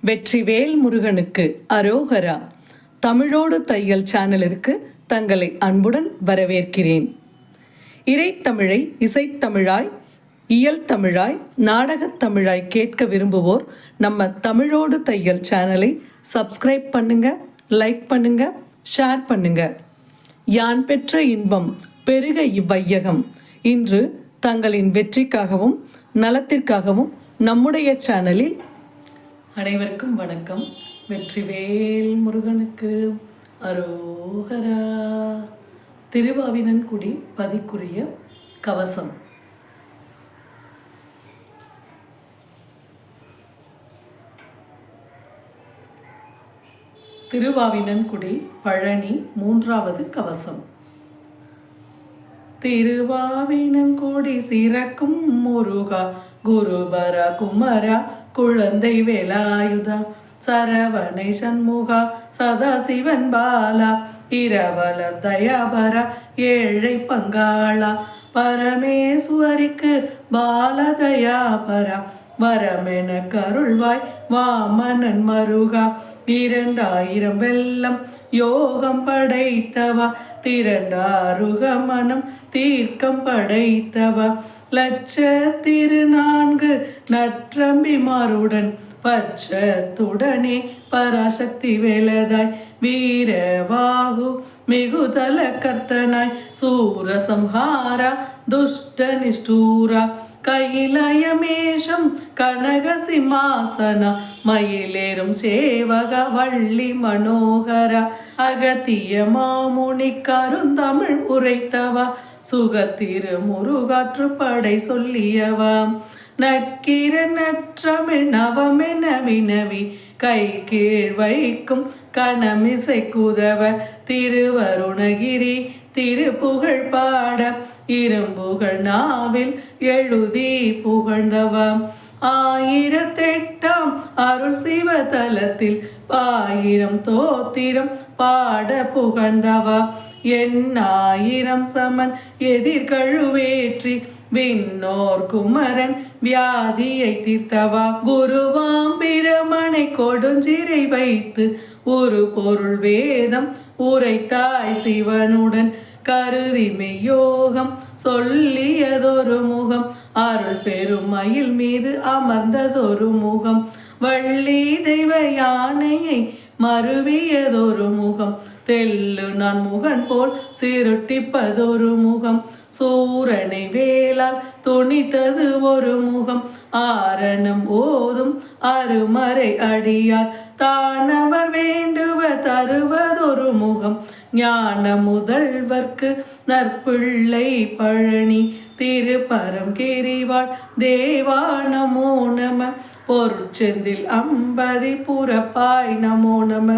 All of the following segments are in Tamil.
வெற்றிவேல் முருகனுக்கு அரோகரா. தமிழோடு தையல் சேனலிற்கு தங்களை அன்புடன் வரவேற்கிறேன். இறைத்தமிழை இசைத்தமிழாய், இயல் தமிழாய், நாடகத் தமிழாய் கேட்க விரும்புவோர் நம்ம தமிழோடு தையல் சேனலை சப்ஸ்கிரைப் பண்ணுங்க, லைக் பண்ணுங்க, ஷேர் பண்ணுங்க. யான் பெற்ற இன்பம் பெருக இவ்வையகம். இன்று தங்களின் வெற்றிக்காகவும் நலத்திற்காகவும் நம்முடைய சேனலில் அனைவருக்கும் வணக்கம். வெற்றிவேல் முருகனுக்கு அரோகரா. திருவாவினன்குடி பதிக்குரிய கவசம். திருவாவினன்குடி பழனி 3வது கவசம். திருவாவினன்குடி சிறக்கும் முருகா, குருபரா குமரா, குழந்தை வேலாயுதா, சரவணை சண்முகா, சதாசிவன் பாலா, இரவலர் தயாபரா, ஏழை பங்காளா, பரமேஸ்வரிக்கு பாலதயாபரா, வரமென கருள்வாய் வாமனன் மருகா, 2000 வெள்ளம் யோகம் படைத்தவா, திரண்டாருக மனம் தீர்க்கம் படைத்தவா, லட்ச திருநான்கு நற்றம்பிமாருடன் பட்சத்துடனே பராசக்தி வேலதாய், வீரவாகு மிகுதல கர்த்தனாய், சூரசம்ஹாரா துஷ்ட நிஷ்டூரா, கைலயமேஷம் கனக சிம்மாசன, மயிலேறும் சேவக வள்ளி மனோகரா, அகத்திய மாமுனி கருந்தமிழ் உரைத்தவா, சுகத்திரு முருகாற்று படை சொல்லியவா, நக்கிர நற்றமிழ் நவமென வினவி கை கீழ் வைக்கும் கணமிசை குதவ, திருவருணகிரி திருப்புகழ் பாட, இரும்புகழ் நாவில் எழுதி புகழ்ந்தவா, 1008 அருள் சிவதலத்தில் 1000 தோத்திரம் பாட புகழ்ந்தவா, 1000 சமன் எதிர்கழுவேற்றி விண்ணோர் குமரன் வியாதியை தீர்த்தவா, குருவாம் பிரமனை கொடுஞ்சிறை வைத்து ஒரு பொருள் வேதம் உரைத்தாய் சிவனுடன், கருதி மெய்யோகம் சொல்லியதொரு முகம், அருள் பெருமயில் மீது அமர்ந்ததொரு முகம், வள்ளி தெய்வ யானையை மருவியதொரு முகம், தெல்லு நான் முகன் போல் சிருட்டிப்பதொரு முகம், சூரனை வேளால் துணித்தது ஒரு முகம், ஆரணம் ஓதும் அருமறை அடியார் தானவர் வேண்டுவ தருவதொரு முகம், ஞான முதல்வர்க்கு நற்பிள்ளை பழனி திருப்பரம் கிரிவாள் தேவா நமோ நம, பொற்செந்தில் அம்பதி புறப்பாய் நமோ நம,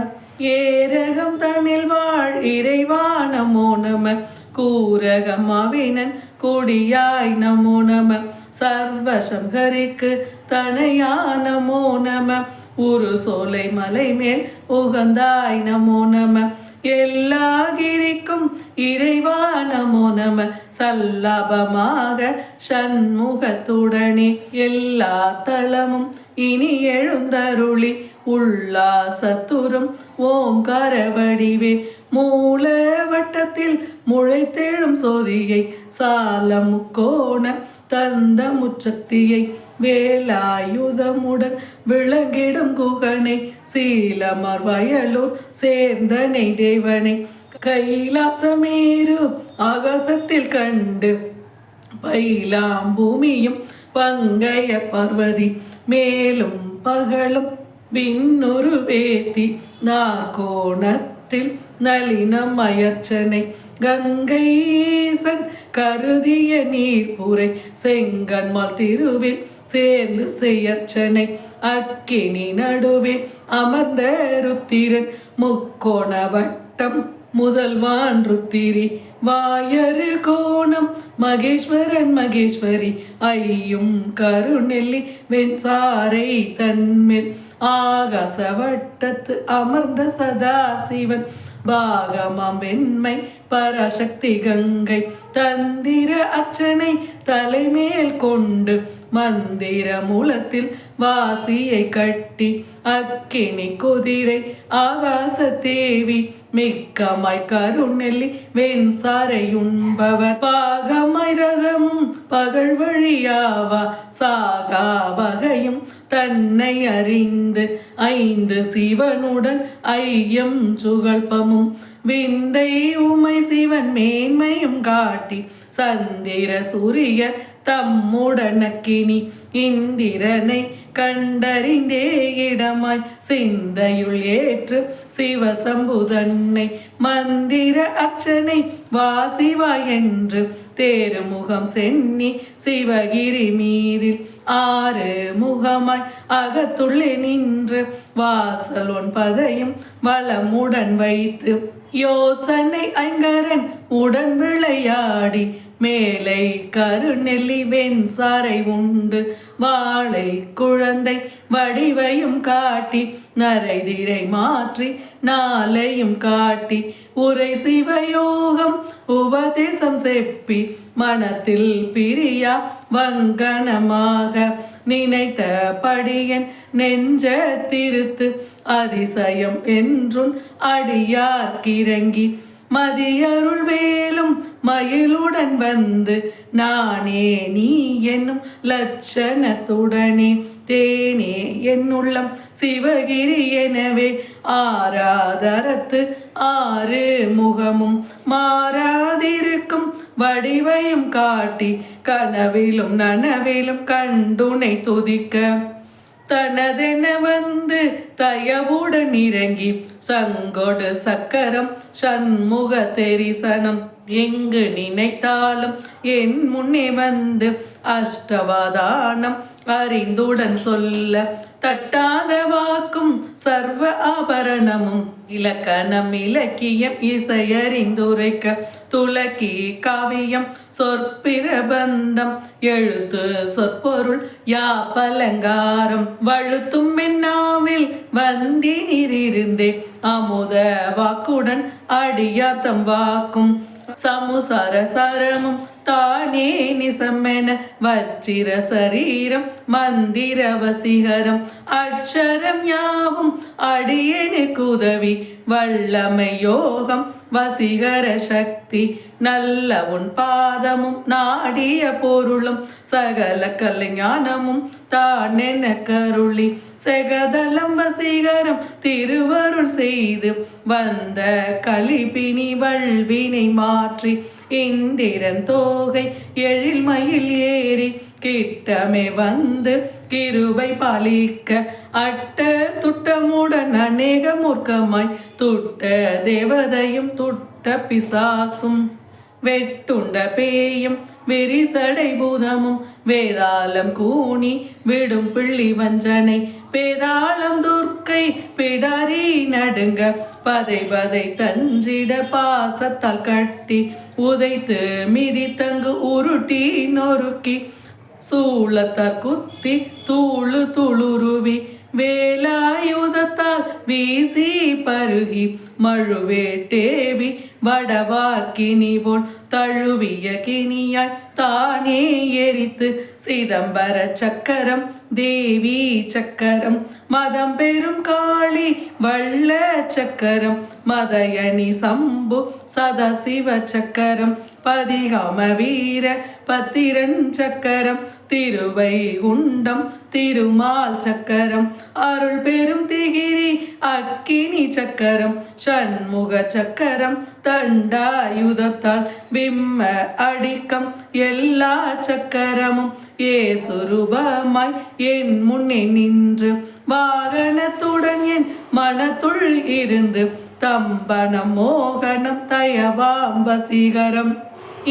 ஏரகம் தனில் வாழ் இறைவா நமோ நம, கூரகம் அவினன் கொடியாய் நமோ நம, சர்வசங்கரிக்கு தனையா நமோ நம, ஒரு சோலை மலை மேல் உகந்தாய் நமோ நம, எல்லா கிரிக்கும் இறைவா நமோ நம, சல்லாபமாக சண்முகத்துடனே எல்லா தளமும் இனி எழுந்தருளி உல்லாசத்துறும் ஓங்கார வடிவே, மூல வட்டத்தில் முளைத்தெழும் சோதியை, சால முக்கோண தந்த முச்சக்தியை, வேலாயுதமுடன் விளங்கிடும் குகனை, சீலமர் வயலூர் சேர்ந்தனை தேவனை, கைலாசமேரு ஆகாசத்தில் கண்டு பயிலாம் பூமியும் பங்கைய பார்வதி, மேலும் பகலும் விண்ணுரு வேத்தி நாற்கோணத்தில் நளினம் அயர்ச்சனை, கங்கைசன் கருதிய நீர்புரை செங்கன்மால் திருவில் சேர்ந்து செயற்சனை, அக்கினி நடுவே அமர்ந்த ருத்திரன் முக்கோண வட்டம் முதல்வான் ருத்திரி, வாயரு கோணம் மகேஸ்வரன் மகேஸ்வரி, ஐயும் கருநெல்லி வெண்சாரை தன்மேல், ஆகாச வட்டத்து அமர்ந்த சதாசிவன் பாகமாம் வெண்மை பராசக்தி கங்கை தந்திர அர்ச்சனை தலைமேல் கொண்டு மந்திர மூலத்தில் வாசியை கட்டி அக்கினி குதிரை ஆகாச தேவி மிக்கமாய் கருநெல்லி வெண்சாரை உண்பவர் பாகமாய் ரதமும் பகல் வழியாவா சாகா வகையும் தன்னை அறிந்து ஐந்து சிவனுடன் ஐயம் சுகல்பமும் விந்தை உமை சிவன் மேன்மையும் காட்டி சந்திர சூரியர் தம்முடனக்கினி இந்திரனை கண்டறிந்தே இடமாய் சிந்தையுள் ஏற்று சிவசம்புதன்னை மந்திர அர்ச்சனை வாசிவா என்று தேருமுகம் சென்னி சிவகிரி மீதில் ஆறு முகமாய் அகத்துள்ளே நின்று வாசல் ஒன்பதையும் வளமுடன் வைத்து யோசனை ஐங்கரன் உடன் விளையாடி மேலை கருநெல்லி வெண்சாரை உண்டு வாழை குழந்தை வடிவையும் காட்டி நரைதிரை மாற்றி நாளையும் காட்டி உரை சிவயோகம் உபதேசம் செப்பி மனத்தில் பிரியா வங்கணமாக நினைத்த படியன் நெஞ்ச திருத்து அதிசயம் என்றும் அடியார்க்கிறங்கி மதியருள் வேலும் மயிலுடன் வந்து நானே நீ என்னும் லட்சணத்துடனே தேனே என்னுள்ளம் சிவகிரி எனவே ஆராதரத்து ஆறு முகமும் மாறாதிருக்கும் வடிவையும் காட்டி கனவிலும் நனவிலும் கண்டுனை துதிக்க தனதென வந்து தயவுடன் இறங்கி சங்கொடு சக்கரம் சண்முக தெரிசனம் எங்கு நினைத்தாலும் என் முன்னே வந்து அஷ்டவாதானம் அறிந்துடன் சொல்ல தட்டாத வாக்கும் சர்வ ஆபரணமும் இலக்கணம் இலக்கியம் இசையறிந்துரைக்க துலக்கி காவியம் சொற்பிரபந்தம் எழுத்து சொற்பொருள் யாப்பலங்காரம் வழுத்தும் என்னாவில் வந்தினிருந்தே அமுத வாக்குடன் அடியார்த்தம் வாக்கும் சமுசார சரமும் தானே நிசமென வச்சிர சரீரம் மந்திர வசீகரம் அக்ஷரம் யாவும் அடியனுக்கு உதவி வல்லமை யோகம் வசீகர சக்தி நல்ல உன் பாதமும் நாடிய பொருளும் சகல கலைஞானமும் தானென கருளி செகதலம் வசீகரம் திருவருள் செய்து வந்த கலிபினி வல்வினை மாற்றி இந்திரன் தோகை எழில்மயில் ஏறி கிட்டமே வந்து கிருபை பாலிக்க அட்ட துட்டமுடன் அநேக மூர்க்கமாய் துட்ட தேவதையும் துட்ட பிசாசும் வெட்டுண்ட பேயும் வெறிசடை பூதமும் வேதாளம் கூனி விடும் பிள்ளி வஞ்சனை பேதாளம் துர்க்கை பிடாரி நடுங்க பதை பதை தஞ்சிட பாசத்தால் கட்டி உதைத்து மிதி தங்கு உருட்டி நொறுக்கி சூளத்தார் குத்தி தூளு துளுருவி வேலாயுதத்தால் வீசி பருகி மழுவேட்டேவி வடவாக்கினி போல் தழுவிய கினியாய் தானே எரித்து சிதம்பர சக்கரம் தேவி சக்கரம் மதம் பெரும் காளி வள்ள சக்கரம் மதயணி சம்பு சதசிவ சக்கரம் பதிகாம வீர பத்திரன் சக்கரம் திருவை குண்டம் திருமால் சக்கரம் அருள் பெரும் திகிரி அக்கினி சக்கரம் சண்முக சக்கரம் தண்டாயுதத்தால் விம்ம அடிக்கம் எல்லா சக்கரமும் ஏசுரூபமாய் என் முன்னே நின்று வாகனத்துடன் என் மனத்துள் இருந்து தம்பனம் மோகனம் தயவாம் வசீகரம்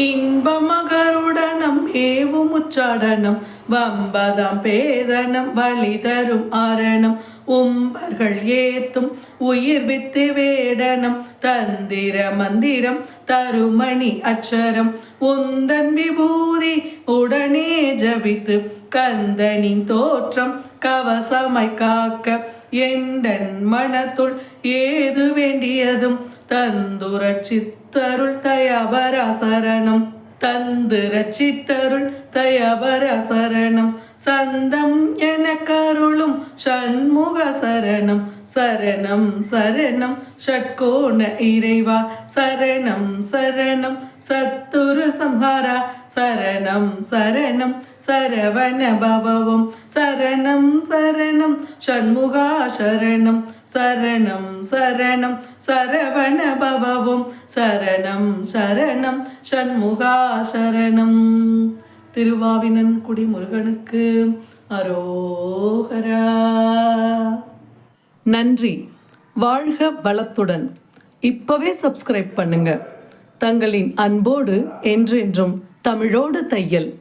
இன்பமகருடனம் ஏவும் உச்சாடனம் வம்பதம் பேதனம் வழி தரும் ஆரணம் உம்பர்கள் ஏத்தும் உயிர் வித்து வேடனம் தந்திர மந்திரம் தருமணி அச்சரம் உந்தன் விபூதி உடனே ஜபித்து கந்தனின் தோற்றம் கவசமாய் காக்க எந்தன் மனத்துள் ஏது வேண்டியதும் தந்துர சித்தருள் தயபரா சரணம் தந்துர சித்தருள் தயபரா சரணம் சந்தம் என கருளும் ஷண்முக சரணம் சரணம் சரணம் ஷட்கோண இறைவா சரணம் சரணம் சத்துரு சம்ஹாரா சரணம் சரணம் சரவண பவவும் சரணம் சரணம் ஷண்முகா சரணம் சரணம் சரணம் சரவண பவவும் சரணம் சரணம் ஷண்முகா சரணம். திருவாவினன்குடி முருகனுக்கு அரோகரா. நன்றி. வாழ்க வளத்துடன். இப்பவே சப்ஸ்கிரைப் பண்ணுங்க. தங்களின் அன்போடு என்றென்றும் தமிழோடு தையல்.